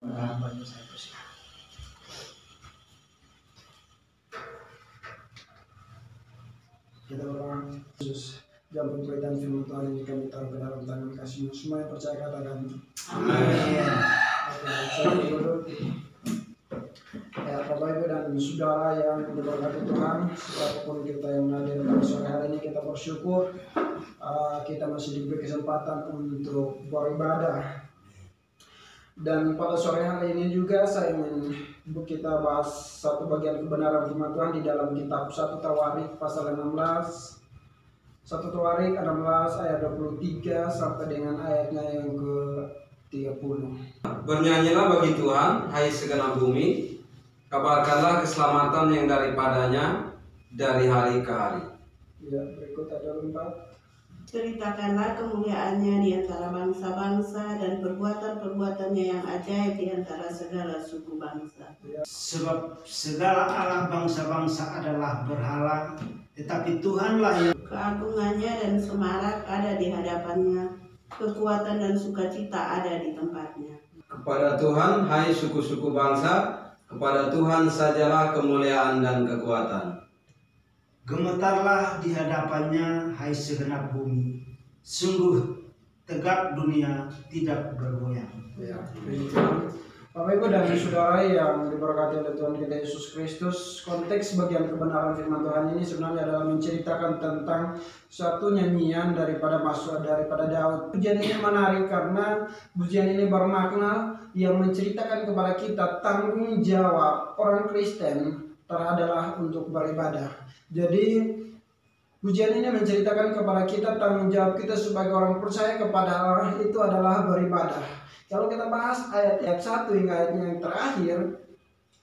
Bagi saya persilakan. Kita berdoa, Yesus, jam pemberitaan firman Tuhan ini kami taruh ke dalam tangan kasih-Mu. Semua yang percaya katakan amin. Oke, saya duduk. Ya, Bapak Ibu dan Saudara yang diberkati Tuhan, siapapun kita yang hadir pada sore hari ini, kita bersyukur kita masih diberi kesempatan untuk beribadah. Dan pada sore hari ini juga saya ingin kita bahas satu bagian kebenaran firman Tuhan di dalam kitab 1 Tawarik pasal 16. 1 Tawarik 16 ayat 23 sampai dengan ayatnya yang ke-30. Bernyanyilah bagi Tuhan, hai segenap bumi, kabarkanlah keselamatan yang daripadanya dari hari ke hari. Ya, berikut ada 4. Ceritakanlah kemuliaannya di antara bangsa-bangsa dan perbuatan-perbuatannya yang ajaib di antara segala suku bangsa. Sebab segala alam bangsa-bangsa adalah berhala, tetapi Tuhanlah yang Keagungannya dan semarak ada di hadapannya, kekuatan dan sukacita ada di tempatnya. Kepada Tuhan, hai suku-suku bangsa, kepada Tuhan sajalah kemuliaan dan kekuatan. gemetarlah di hadapannya, hai segenap bumi. Sungguh tegak dunia tidak bergoyang. Ya, Bapak Ibu dan Saudara yang diberkati oleh Tuhan kita Yesus Kristus, konteks bagian kebenaran firman Tuhan ini sebenarnya adalah menceritakan tentang suatu nyanyian daripada Daud. Pujian ini menarik karena pujian ini bermakna yang menceritakan kepada kita tanggung jawab orang Kristen terhadap untuk beribadah. Jadi pujian ini menceritakan kepada kita tanggung jawab kita sebagai orang percaya kepada Allah itu adalah beribadah. Kalau kita bahas ayat 1 hingga ayatnya yang terakhir,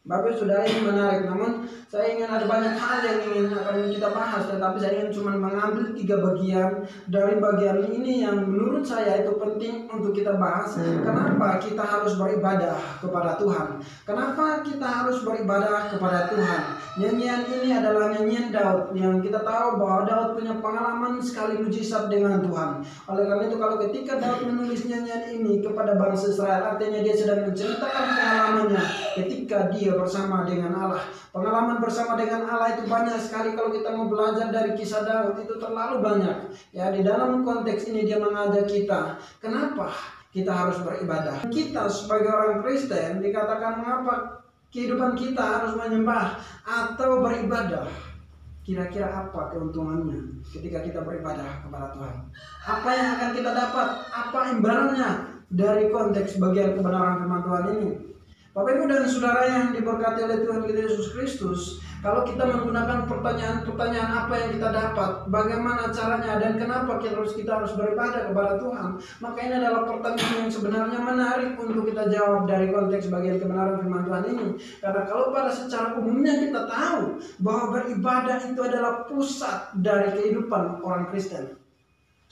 Bapak Saudara, ini menarik. Namun saya ingin ada banyak hal yang akan kita bahas, tetapi saya ingin cuma mengambil 3 bagian dari bagian ini yang menurut saya itu penting untuk kita bahas. Kenapa kita harus beribadah kepada Tuhan? Kenapa kita harus beribadah kepada Tuhan? Nyanyian ini adalah nyanyian Daud yang kita tahu bahwa Daud punya pengalaman sekali mujizat dengan Tuhan. Oleh karena itu kalau ketika Daud menulis nyanyian ini kepada bangsa Israel, artinya dia sedang menceritakan pengalamannya ketika dia bersama dengan Allah. Pengalaman bersama dengan Allah itu banyak sekali. Kalau kita mau belajar dari kisah Daud itu terlalu banyak. Ya, di dalam konteks ini dia mengajak kita, kenapa kita harus beribadah. Kita sebagai orang Kristen dikatakan mengapa kehidupan kita harus menyembah atau beribadah. Kira-kira apa keuntungannya ketika kita beribadah kepada Tuhan? Apa yang akan kita dapat? Apa imbalannya dari konteks bagian kebenaran firman Tuhan ini? Bapak Ibu dan Saudara yang diberkati oleh Tuhan kita Yesus Kristus, kalau kita menggunakan pertanyaan-pertanyaan apa yang kita dapat, bagaimana caranya dan kenapa kita harus beribadah kepada Tuhan, maka ini adalah pertanyaan yang sebenarnya menarik untuk kita jawab dari konteks bagian kebenaran firman Tuhan ini. Karena kalau pada secara umumnya kita tahu bahwa beribadah itu adalah pusat dari kehidupan orang Kristen.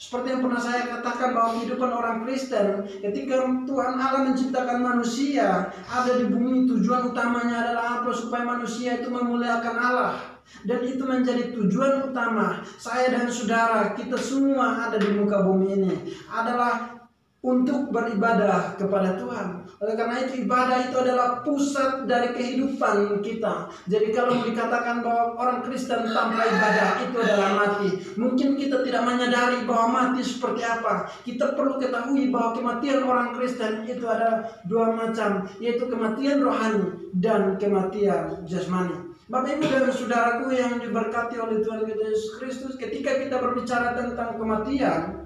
Seperti yang pernah saya katakan bahwa kehidupan orang Kristen ketika Tuhan Allah menciptakan manusia ada di bumi, tujuan utamanya adalah apa? Supaya manusia itu memuliakan Allah. Dan itu menjadi tujuan utama saya dan saudara, kita semua ada di muka bumi ini adalah untuk beribadah kepada Tuhan. Oleh karena itu ibadah itu adalah pusat dari kehidupan kita. Jadi kalau dikatakan bahwa orang Kristen tanpa ibadah itu adalah mati, mungkin kita tidak menyadari bahwa mati seperti apa. Kita perlu ketahui bahwa kematian orang Kristen itu ada 2 macam, yaitu kematian rohani dan kematian jasmani. Bapak Ibu dan Saudaraku yang diberkati oleh Tuhan kita Yesus Kristus, ketika kita berbicara tentang kematian,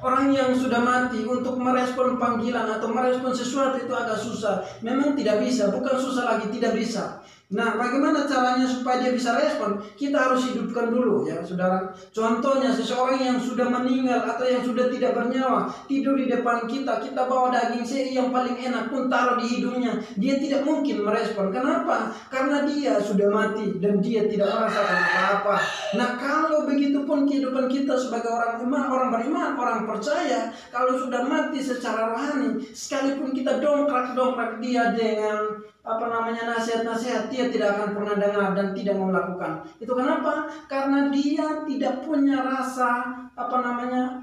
orang yang sudah mati untuk merespon panggilan atau merespon sesuatu itu agak susah. Memang tidak bisa, bukan susah lagi, tidak bisa. Nah, bagaimana caranya supaya dia bisa respon? Kita harus hidupkan dulu ya, saudara. Contohnya seseorang yang sudah meninggal atau yang sudah tidak bernyawa tidur di depan kita, kita bawa daging yang paling enak pun taruh di hidungnya, dia tidak mungkin merespon. Kenapa? Karena dia sudah mati dan dia tidak merasakan apa-apa. Nah, kalau begitu pun kehidupan kita sebagai orang iman, orang beriman, orang percaya, kalau sudah mati secara rohani, sekalipun kita dongkrak dongkrak dia dengan nasihat-nasihat, dia tidak akan pernah dengar dan tidak mau lakukan. Itu kenapa? Karena dia tidak punya rasa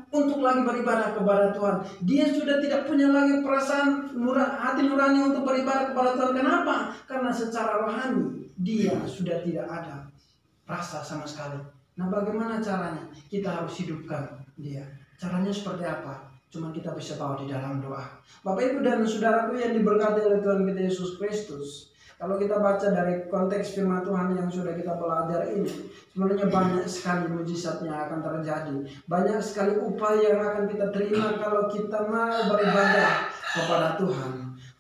untuk lagi beribadah kepada Tuhan. Dia sudah tidak punya lagi perasaan hati nurani untuk beribadah kepada Tuhan. Kenapa? Karena secara rohani dia sudah tidak ada rasa sama sekali. Nah, bagaimana caranya? Kita harus hidupkan dia. Caranya seperti apa? Cuma kita bisa bawa di dalam doa. Bapak, Ibu, dan saudaraku yang diberkati oleh Tuhan kita Yesus Kristus, kalau kita baca dari konteks firman Tuhan yang sudah kita belajar ini, sebenarnya banyak sekali mujizat yang akan terjadi. Banyak sekali upaya yang akan kita terima kalau kita mau beribadah kepada Tuhan.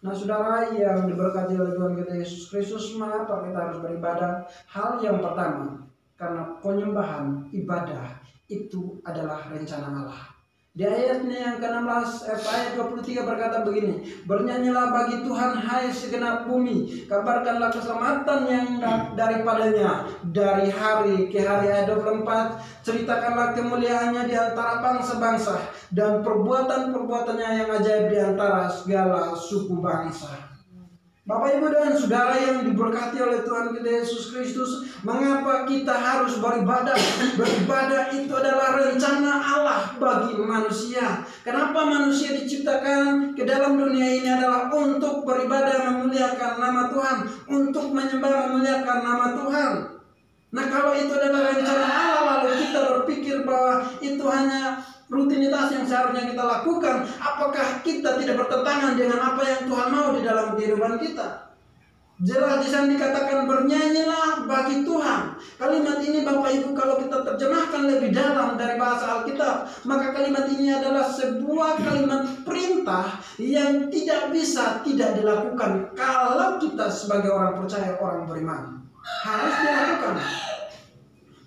Nah, saudara yang diberkati oleh Tuhan kita Yesus Kristus, mengapa kita harus beribadah? Hal yang pertama, karena penyembahan ibadah itu adalah rencana Allah. Di ayatnya yang ke-16, ayat 23 berkata begini, bernyanyilah bagi Tuhan hai segenap bumi, kabarkanlah keselamatan yang daripadanya dari hari ke hari. Ayat 24, ceritakanlah kemuliaannya di antara bangsa-bangsa dan perbuatan-perbuatannya yang ajaib di antara segala suku bangsa. Bapak, Ibu, dan saudara yang diberkati oleh Tuhan kita Yesus Kristus, mengapa kita harus beribadah? Beribadah itu adalah rencana Allah bagi manusia. Kenapa manusia diciptakan ke dalam dunia ini adalah untuk beribadah, memuliakan nama Tuhan, untuk menyembah, memuliakan nama Tuhan. Nah, kalau itu adalah rencana Allah, lalu kita berpikir bahwa itu hanya rutinitas yang seharusnya kita lakukan, apakah kita tidak bertentangan dengan apa yang Tuhan mau di dalam kehidupan kita? Jelas di sana dikatakan bernyanyilah bagi Tuhan. Kalimat ini Bapak Ibu kalau kita terjemahkan lebih dalam dari bahasa Alkitab, maka kalimat ini adalah sebuah kalimat perintah yang tidak bisa tidak dilakukan kalau kita sebagai orang percaya, orang beriman. Harus dilakukan.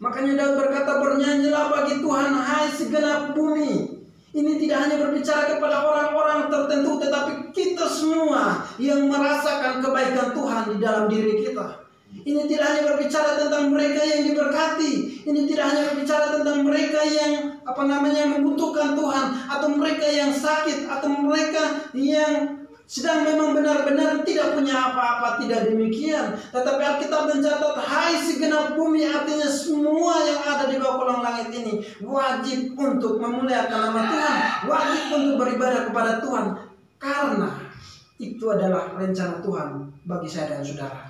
Makanya Daud berkata, bernyanyilah bagi Tuhan hai segenap bumi. Ini tidak hanya berbicara kepada orang-orang tertentu, tetapi kita semua yang merasakan kebaikan Tuhan di dalam diri kita. Ini tidak hanya berbicara tentang mereka yang diberkati. Ini tidak hanya berbicara tentang mereka yang membutuhkan Tuhan, atau mereka yang sakit, atau mereka yang sedang memang benar-benar tidak punya apa-apa. Tidak demikian. Tetapi Alkitab mencatat hai segenap bumi, artinya semua yang ada di bawah kolong langit ini wajib untuk memuliakan nama Tuhan, wajib untuk beribadah kepada Tuhan, karena itu adalah rencana Tuhan bagi saya dan saudara.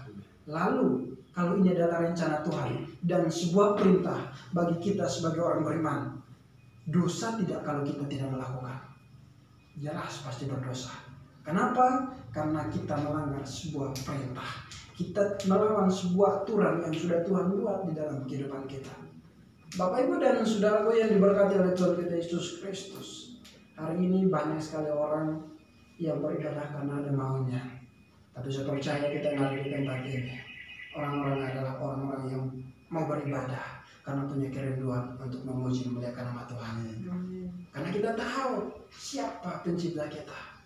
Lalu kalau ini adalah rencana Tuhan dan sebuah perintah bagi kita sebagai orang beriman, dosa tidak kalau kita tidak melakukan? Jelas pasti berdosa. Kenapa? Karena kita melanggar sebuah perintah. Kita melawan sebuah aturan yang sudah Tuhan buat di dalam kehidupan kita. Bapak, Ibu, dan saudaraku yang diberkati oleh Tuhan kita Yesus Kristus, hari ini banyak sekali orang yang beribadah karena ada maunya. Tapi saya percaya kita yang ada di tempat ini, orang-orang adalah orang-orang yang mau beribadah karena punya kerinduan untuk memuji memuliakan nama Tuhan. Karena kita tahu siapa pencipta kita.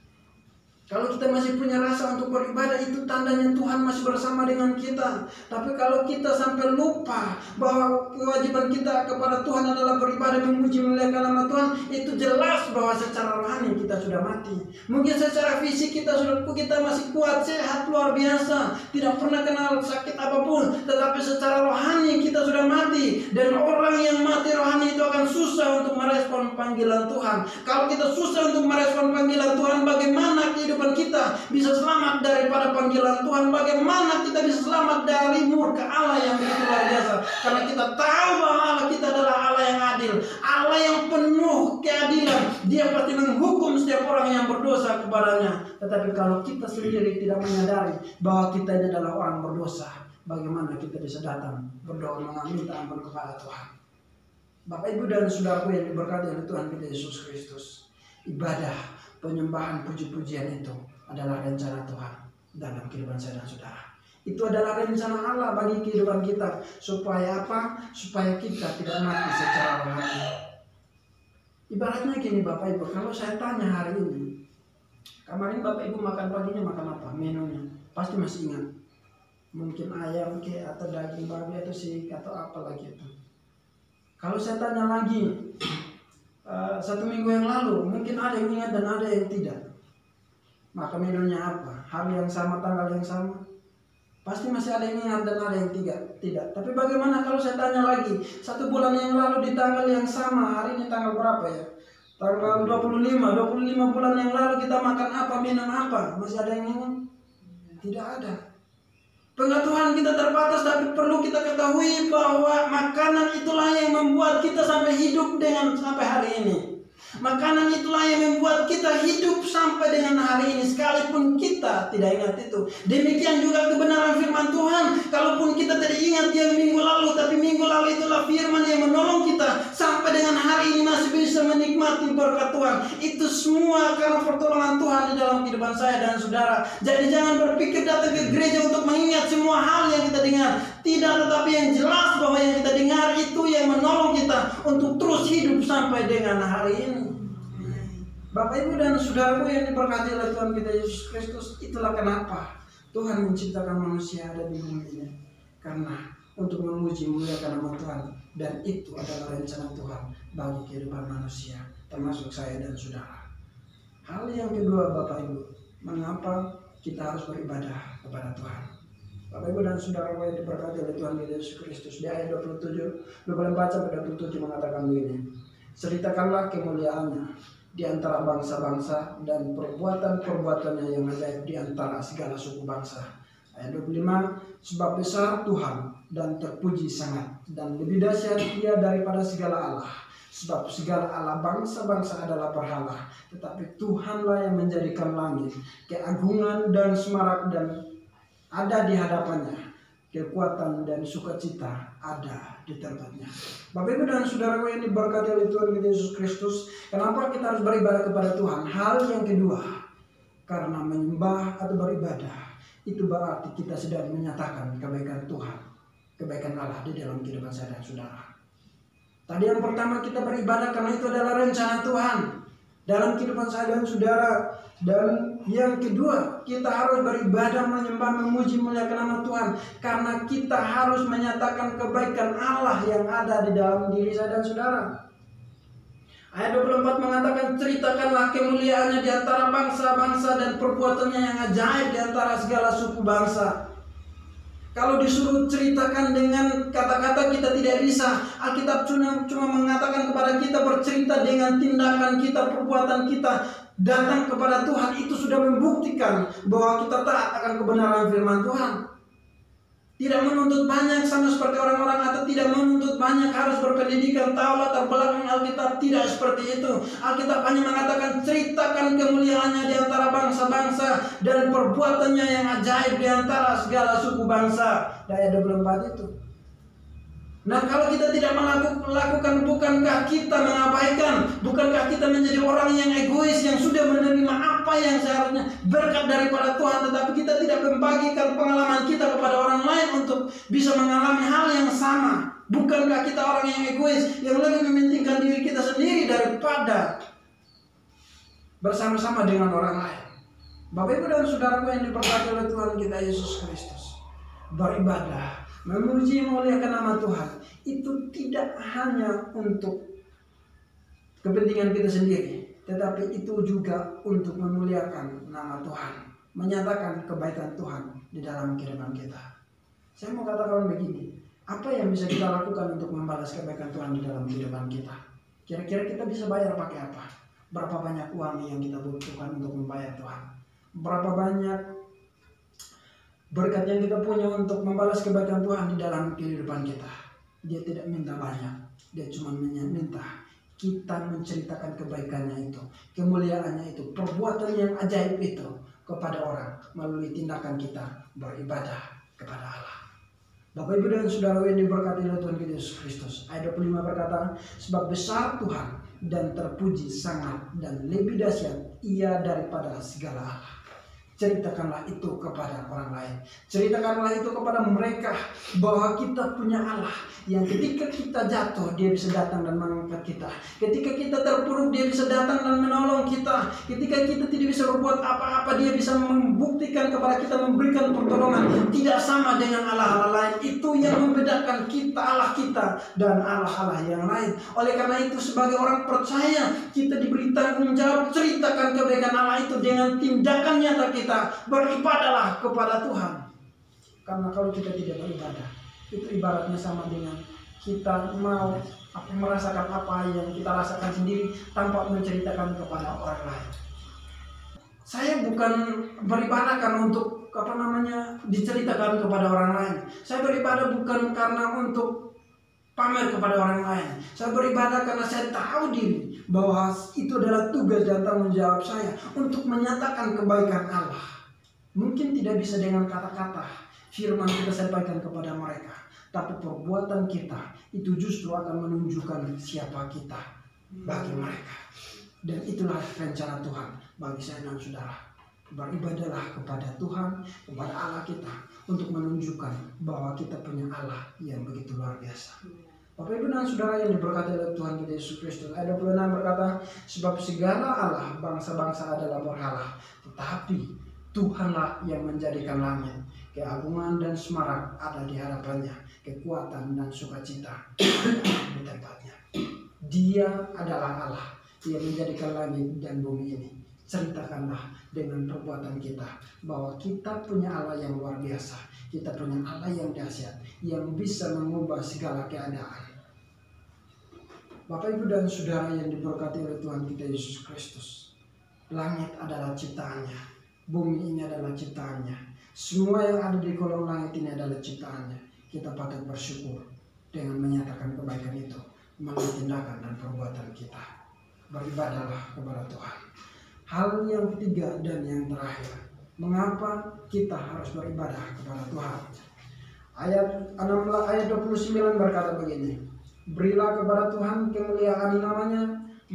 Kalau kita masih punya rasa untuk beribadah, itu tandanya Tuhan masih bersama dengan kita. Tapi kalau kita sampai lupa bahwa kewajiban kita kepada Tuhan adalah beribadah, memuji, memuliakan nama Tuhan, itu jelas bahwa secara rohani kita sudah mati. Mungkin secara fisik kita masih kuat, sehat, luar biasa, tidak pernah kenal sakit apapun, tetapi secara rohani kita sudah mati. Dan orang yang mati rohani itu akan susah untuk merespon panggilan Tuhan. Kalau kita susah untuk merespon panggilan Tuhan, bagaimana kehidupan kita bisa selamat daripada panggilan Tuhan? Bagaimana kita bisa selamat dari murka Allah yang begitu luar biasa? Karena kita tahu bahwa Allah kita adalah Allah yang adil, Allah yang penuh keadilan. Dia pasti menghukum setiap orang yang berdosa kepadanya. Tetapi kalau kita sendiri tidak menyadari bahwa kita ini adalah orang berdosa, bagaimana kita bisa datang berdoa meminta ampun kepada Tuhan? Bapak, Ibu, dan saudaraku yang diberkati oleh Tuhan kita Yesus Kristus, ibadah, penyembahan, puji-pujian itu adalah rencana Tuhan dalam kehidupan saya dan saudara. Itu adalah rencana Allah bagi kehidupan kita. Supaya apa? Supaya kita tidak mati secara rohani. Ibaratnya gini Bapak Ibu, kalau saya tanya hari ini, kemarin Bapak Ibu makan paginya makan apa? Menunya pasti masih ingat. Mungkin ayam atau daging babi atau sik atau apa lagi itu. Kalau saya tanya lagi, 1 minggu yang lalu, mungkin ada yang ingat dan ada yang tidak. Maka menunya apa? Hari yang sama, tanggal yang sama? Pasti masih ada yang ingat dan ada yang tidak. Tapi bagaimana kalau saya tanya lagi, 1 bulan yang lalu di tanggal yang sama, hari ini tanggal berapa ya? Tanggal 25 bulan yang lalu kita makan apa, minum apa? Masih ada yang ingat? Tidak ada. Pengetahuan kita terbatas, tapi perlu kita ketahui bahwa makanan itulah yang membuat kita sampai hidup dengan sampai hari ini. Makanan itulah yang membuat kita hidup sampai dengan hari ini, sekalipun kita tidak ingat itu. Demikian juga kebenaran firman Tuhan. Kalaupun kita tidak ingat yang minggu lalu, tapi minggu lalu itulah firman yang menolong kita sampai dengan hari ini masih bisa menikmati berkat Tuhan. Itu semua karena pertolongan Tuhan di dalam kehidupan saya dan saudara. Jadi jangan berpikir datang ke gereja untuk mengingat semua hal yang kita dengar. Tidak, tetapi yang jelas bahwa yang kita dengar itu yang menolong kita untuk terus hidup sampai dengan hari ini. Bapak, Ibu, dan saudaraku yang diberkati oleh Tuhan kita Yesus Kristus, itulah kenapa Tuhan menciptakan manusia ada di bumi ini. Karena untuk memuji muliakan nama Tuhan, dan itu adalah rencana Tuhan bagi kehidupan manusia, termasuk saya dan saudara. Hal yang kedua, Bapak Ibu, mengapa kita harus beribadah kepada Tuhan? Bapak Ibu dan saudara yang diberkati oleh Tuhan Yesus Kristus, di ayat 27, boleh baca pada 27 mengatakan begini: ceritakanlah kemuliaannya di antara bangsa-bangsa dan perbuatan-perbuatannya yang ajaib di antara segala suku bangsa. Ayat 25, sebab besar Tuhan dan terpuji sangat, dan lebih dahsyat Ia daripada segala Allah. Sebab segala Allah bangsa-bangsa adalah berhala, tetapi Tuhanlah yang menjadikan langit. Keagungan dan semarak dan ada di hadapannya, kekuatan dan sukacita ada di tempatnya. Bapak, Ibu, dan saudara yang diberkati oleh Tuhan kita Yesus Kristus, kenapa kita harus beribadah kepada Tuhan? Hal yang kedua, karena menyembah atau beribadah itu berarti kita sedang menyatakan kebaikan Tuhan, kebaikan Allah di dalam kehidupan saya dan saudara. Tadi yang pertama, kita beribadah karena itu adalah rencana Tuhan dalam kehidupan saya dan saudara. Dan yang kedua, kita harus beribadah, menyembah, memuji, muliakan nama Tuhan karena kita harus menyatakan kebaikan Allah yang ada di dalam diri saya dan saudara. Ayat 24 mengatakan, ceritakanlah kemuliaannya di antara bangsa-bangsa dan perbuatannya yang ajaib di antara segala suku bangsa. Kalau disuruh ceritakan dengan kata-kata kita tidak bisa. Alkitab cuma mengatakan kepada kita bercerita dengan tindakan kita, perbuatan kita. Datang kepada Tuhan itu sudah membuktikan bahwa kita taat akan kebenaran firman Tuhan. Tidak menuntut banyak sama seperti orang-orang, atau tidak menuntut banyak harus berpendidikan, tahu latar belakang Alkitab. Tidak seperti itu. Alkitab hanya mengatakan ceritakan kemuliaannya di antara bangsa-bangsa dan perbuatannya yang ajaib di antara segala suku bangsa. Ayat 24 itu. Nah, kalau kita tidak melakukan, bukankah kita mengabaikan? Bukankah kita menjadi orang yang egois, yang sudah menerima apa yang seharusnya berkat daripada Tuhan, tetapi kita tidak membagikan pengalaman kita kepada orang lain untuk bisa mengalami hal yang sama? Bukankah kita orang yang egois, yang lebih mementingkan diri kita sendiri daripada bersama-sama dengan orang lain? Bapak, Ibu, dan saudaraku yang diberkati oleh Tuhan kita Yesus Kristus, beribadah, memuji, memuliakan nama Tuhan itu tidak hanya untuk kepentingan kita sendiri, tetapi itu juga untuk memuliakan nama Tuhan, menyatakan kebaikan Tuhan di dalam kehidupan kita. Saya mau katakan begini, apa yang bisa kita lakukan untuk membalas kebaikan Tuhan di dalam kehidupan kita? Kira-kira kita bisa bayar pakai apa? Berapa banyak uang yang kita butuhkan untuk membayar Tuhan? Berapa banyak berkat yang kita punya untuk membalas kebaikan Tuhan di dalam kehidupan kita? Dia tidak minta banyak, dia cuma minta kita menceritakan kebaikannya itu, kemuliaannya itu, perbuatan yang ajaib itu kepada orang melalui tindakan kita beribadah kepada Allah. Bapak, Ibu, dan saudara yang diberkati oleh Tuhan Yesus Kristus, ayat 25 berkata, sebab besar Tuhan dan terpuji sangat dan lebih dahsyat Ia daripada segala Allah. Ceritakanlah itu kepada orang lain. Ceritakanlah itu kepada mereka bahwa kita punya Allah yang ketika kita jatuh Dia bisa datang dan mengangkat kita. Ketika kita terpuruk Dia bisa datang dan menolong kita. Ketika kita tidak bisa berbuat apa-apa Dia bisa membuktikan membuktikan kepada kita, memberikan pertolongan, tidak sama dengan Allah-Allah lain. Itu yang membedakan kita, Allah kita, dan Allah-Allah yang lain. Oleh karena itu, sebagai orang percaya, kita diberi tanggung jawab ceritakan kebaikan Allah itu dengan tindakan nyata kita. Beribadahlah kepada Tuhan. Karena kalau kita tidak beribadah, itu ibaratnya sama dengan kita mau merasakan apa yang kita rasakan sendiri tanpa menceritakan kepada orang lain. Saya bukan beribadah karena untuk diceritakan kepada orang lain. Saya beribadah bukan karena untuk pamer kepada orang lain. Saya beribadah karena saya tahu diri bahwa itu adalah tugas dan tanggung jawab saya untuk menyatakan kebaikan Allah. Mungkin tidak bisa dengan kata-kata firman kita sampaikan kepada mereka, tapi perbuatan kita itu justru akan menunjukkan siapa kita bagi mereka. Dan itulah rencana Tuhan bagi saya dan saudara. Beribadahlah kepada Tuhan, kepada Allah kita, untuk menunjukkan bahwa kita punya Allah yang begitu luar biasa. Bapak Ibu dan saudara yang diberkati oleh Tuhan kita Yesus Kristus, ayat 26 berkata, sebab segala Allah bangsa-bangsa adalah berhala, tetapi Tuhanlah yang menjadikan langit. Keagungan dan semarak ada di hadapannya, kekuatan dan sukacita di tempatnya. Dia adalah Allah yang menjadikan langit dan bumi ini. Ceritakanlah dengan perbuatan kita bahwa kita punya Allah yang luar biasa. Kita punya Allah yang dahsyat, yang bisa mengubah segala keadaan. Bapak Ibu dan saudara yang diberkati oleh Tuhan kita Yesus Kristus, langit adalah ciptaannya, bumi ini adalah ciptaannya, semua yang ada di kolong langit ini adalah ciptaannya. Kita patut bersyukur dengan menyatakan kebaikan itu melalui tindakan dan perbuatan kita. Beribadahlah kepada Tuhan. Hal yang ketiga dan yang terakhir, mengapa kita harus beribadah kepada Tuhan? Ayat 29 berkata begini, berilah kepada Tuhan kemuliaan namanya,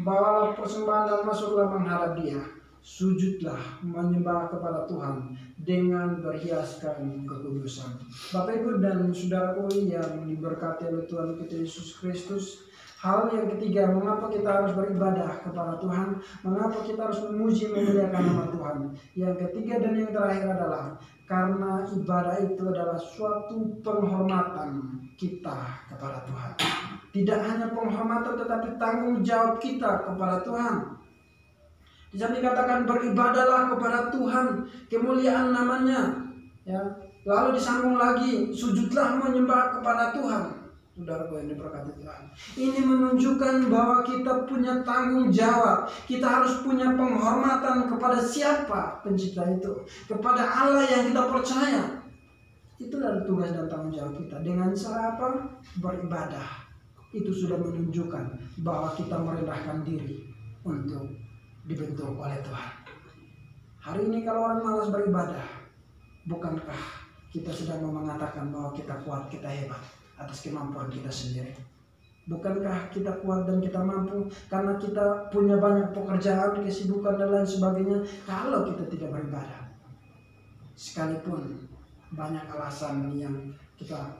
bawalah persembahan dan masuklah menghadap Dia, sujudlah menyembah kepada Tuhan dengan berhiaskan kekudusan. Bapak Ibu dan saudaraku yang diberkati oleh Tuhan kita Yesus Kristus, hal yang ketiga, mengapa kita harus beribadah kepada Tuhan, mengapa kita harus memuji memuliakan nama Tuhan. Yang ketiga dan yang terakhir adalah karena ibadah itu adalah suatu penghormatan kita kepada Tuhan. Tidak hanya penghormatan tetapi tanggung jawab kita kepada Tuhan. Di sana dikatakan beribadahlah kepada Tuhan, kemuliaan namanya. Ya. Lalu disambung lagi, sujudlah menyembah kepada Tuhan. Saudaraku yang diberkati Tuhan, ini menunjukkan bahwa kita punya tanggung jawab. Kita harus punya penghormatan kepada siapa pencipta itu, kepada Allah yang kita percaya. Itulah tugas dan tanggung jawab kita. Dengan cara apa? Beribadah. Itu sudah menunjukkan bahwa kita merendahkan diri untuk dibentuk oleh Tuhan. Hari ini kalau orang malas beribadah, bukankah kita sedang mengatakan bahwa kita kuat, kita hebat atas kemampuan kita sendiri? Bukankah kita kuat dan kita mampu karena kita punya banyak pekerjaan, kesibukan dan lain sebagainya kalau kita tidak beribadah? Sekalipun banyak alasan yang kita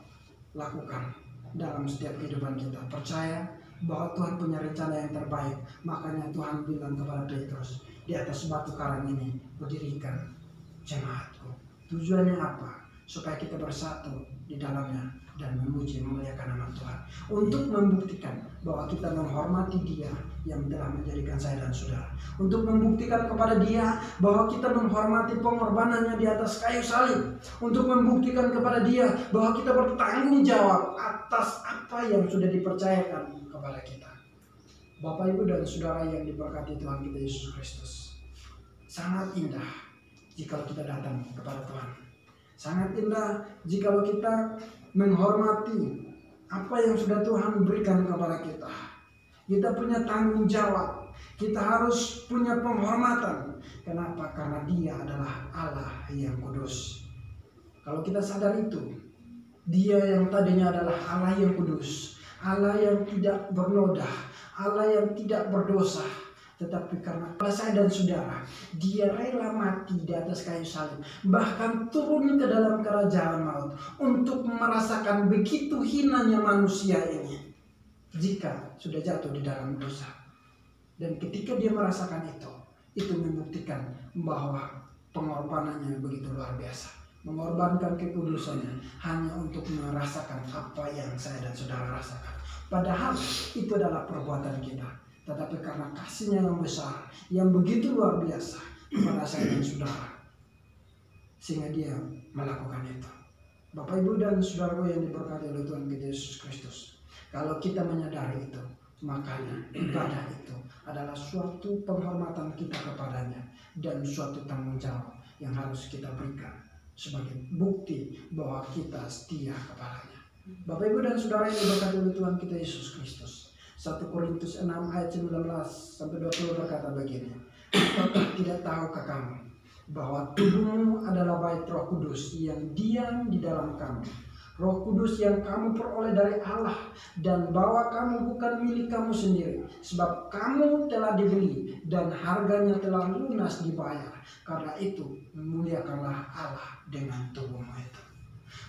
lakukan dalam setiap kehidupan kita, percaya bahwa Tuhan punya rencana yang terbaik. Makanya Tuhan bilang kepada Petrus, di atas batu karang ini berdirikan jemaatku. Tujuannya apa? Supaya kita bersatu di dalamnya dan memuji memuliakan nama Tuhan, untuk membuktikan bahwa kita menghormati Dia yang telah menjadikan saya dan saudara, untuk membuktikan kepada Dia bahwa kita menghormati pengorbanannya di atas kayu salib, untuk membuktikan kepada Dia bahwa kita bertanggung jawab atas apa yang sudah dipercayakan kepada kita. Bapak Ibu dan saudara yang diberkati Tuhan kita Yesus Kristus, sangat indah jika kita datang kepada Tuhan. Sangat indah jikalau kita menghormati apa yang sudah Tuhan berikan kepada kita. Kita punya tanggung jawab. Kita harus punya penghormatan. Kenapa? Karena Dia adalah Allah yang kudus. Kalau kita sadar itu, Dia yang tadinya adalah Allah yang kudus, Allah yang tidak bernoda, Allah yang tidak berdosa, tetapi karena saya dan saudara, Dia rela mati di atas kayu salib, bahkan turun ke dalam kerajaan maut untuk merasakan begitu hinanya manusia ini jika sudah jatuh di dalam dosa. Dan ketika Dia merasakan itu membuktikan bahwa pengorbanannya begitu luar biasa. Mengorbankan kekudusannya hanya untuk merasakan apa yang saya dan saudara rasakan. Padahal itu adalah perbuatan kita. Tetapi karena kasihnya yang besar, yang begitu luar biasa kepada saya dan saudara, sehingga dia melakukan itu. Bapak, Ibu, dan saudaraku yang diberkati oleh Tuhan kita Yesus Kristus, kalau kita menyadari itu, makanya ibadah itu adalah suatu penghormatan kita kepadanya dan suatu tanggung jawab yang harus kita berikan sebagai bukti bahwa kita setia kepadanya. Bapak, Ibu, dan saudara yang diberkati oleh Tuhan kita Yesus Kristus, 1 Korintus 6 ayat 19-20 berkata begini, apakah tidak tahukah kamu bahwa tubuhmu adalah bait Roh Kudus yang diam di dalam kamu, Roh Kudus yang kamu peroleh dari Allah, dan bahwa kamu bukan milik kamu sendiri, sebab kamu telah dibeli dan harganya telah lunas dibayar. Karena itu muliakanlah Allah dengan tubuhmu itu.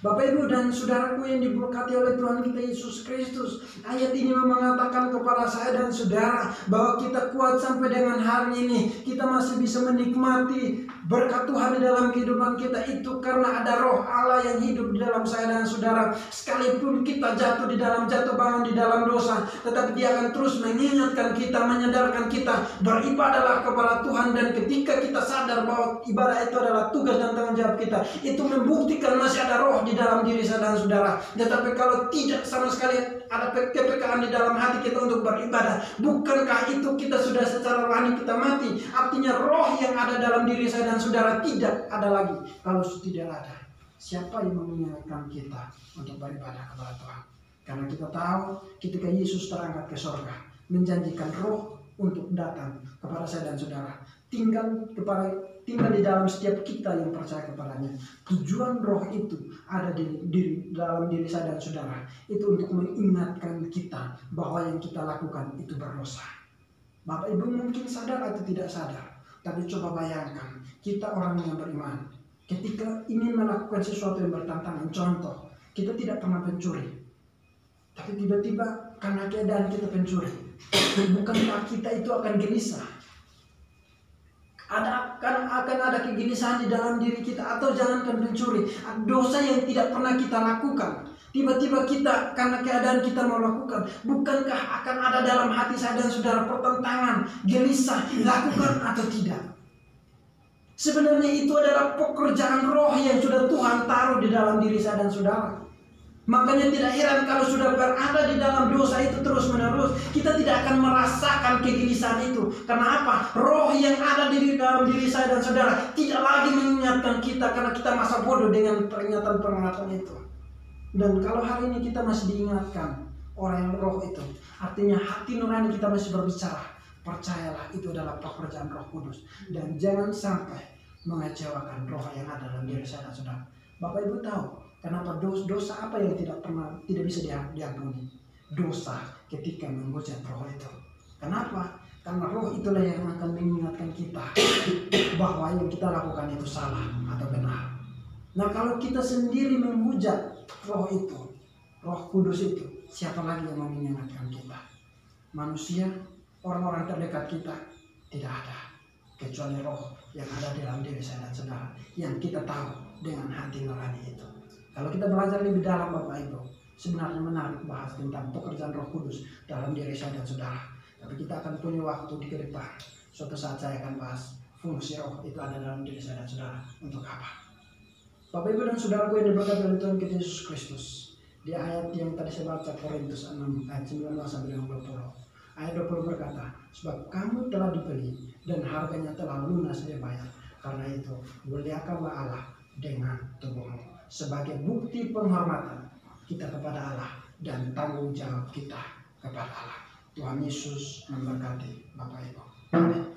Bapak, Ibu, dan saudaraku yang diberkati oleh Tuhan kita Yesus Kristus, ayat ini mengatakan kepada saya dan saudara bahwa kita kuat sampai dengan hari ini. Kita masih bisa menikmati berkat Tuhan di dalam kehidupan kita itu karena ada Roh Allah yang hidup di dalam saya dan saudara. Sekalipun kita jatuh bangun di dalam dosa, tetapi Dia akan terus mengingatkan kita, menyadarkan kita, beribadahlah kepada Tuhan. Dan ketika kita sadar bahwa ibadah itu adalah tugas dan tanggung jawab kita, itu membuktikan masih ada Roh di dalam diri saya dan saudara. Tetapi kalau tidak sama sekali ada kepekaan di dalam hati kita untuk beribadah, bukankah itu kita sudah secara rohani kita mati? Artinya Roh yang ada dalam diri saya dan saudara tidak ada lagi. Kalau tidak ada, siapa yang mengingatkan kita untuk beribadah kepada Tuhan? Karena kita tahu ketika Yesus terangkat ke surga, menjanjikan Roh untuk datang kepada saya dan saudara, tinggal di dalam setiap kita yang percaya kepadanya. Tujuan Roh itu ada di dalam diri saya dan saudara, itu untuk mengingatkan kita bahwa yang kita lakukan itu berdosa. Bapak, Ibu mungkin sadar atau tidak sadar, tapi coba bayangkan kita orang yang beriman, ketika ingin melakukan sesuatu yang bertantangan. Contoh, kita tidak pernah pencuri, tapi tiba-tiba karena keadaan kita pencuri, bukankah kita itu akan gelisah? Akan ada kegelisahan di dalam diri kita. Atau jangankan pencuri, dosa yang tidak pernah kita lakukan, tiba-tiba kita karena keadaan kita mau lakukan, bukankah akan ada dalam hati saya dan saudara pertentangan, gelisah, lakukan atau tidak? Sebenarnya itu adalah pekerjaan Roh yang sudah Tuhan taruh di dalam diri saya dan saudara. Makanya tidak heran kalau sudah berada di dalam dosa itu terus-menerus, kita tidak akan merasakan kegelisahan itu. Karena apa? Roh yang ada di dalam diri saya dan saudara tidak lagi mengingatkan kita, karena kita masa bodoh dengan peringatan-peringatan itu. Dan kalau hari ini kita masih diingatkan orang yang Roh itu, artinya hati nurani kita masih berbicara. Percayalah, itu adalah pekerjaan Roh Kudus. Dan jangan sampai mengecewakan Roh yang ada dalam diri saya dan saudara. Bapak, Ibu tahu kenapa dosa apa yang tidak bisa diampuni? Dosa ketika menghujat Roh itu. Kenapa? Karena Roh itulah yang akan mengingatkan kita bahwa yang kita lakukan itu salah atau benar. Nah, kalau kita sendiri menghujat Roh itu, Roh Kudus itu, siapa lagi yang mau mengingatkan kita? Manusia, orang-orang terdekat kita, tidak ada. Kecuali Roh yang ada di dalam diri saya dan saudara, yang kita tahu dengan hati nurani itu. Kalau kita belajar lebih dalam, Bapak, Ibu, sebenarnya menarik bahas tentang pekerjaan Roh Kudus dalam diri saya dan saudara. Tapi kita akan punya waktu di ke depan. Suatu saat saya akan bahas fungsi Roh itu ada dalam diri saya dan saudara untuk apa. Bapak, Ibu, dan saudaraku yang diberkati oleh Tuhan kita Yesus Kristus, di ayat yang tadi saya baca, Korintus 6 ayat 19-20. Ayat 20 berkata, sebab kamu telah dibeli dan harganya telah lunas dibayar. Karena itu muliakanlah Allah dengan tubuhmu, sebagai bukti penghormatan kita kepada Allah dan tanggung jawab kita kepada Allah. Tuhan Yesus memberkati Bapak, Ibu. Amin.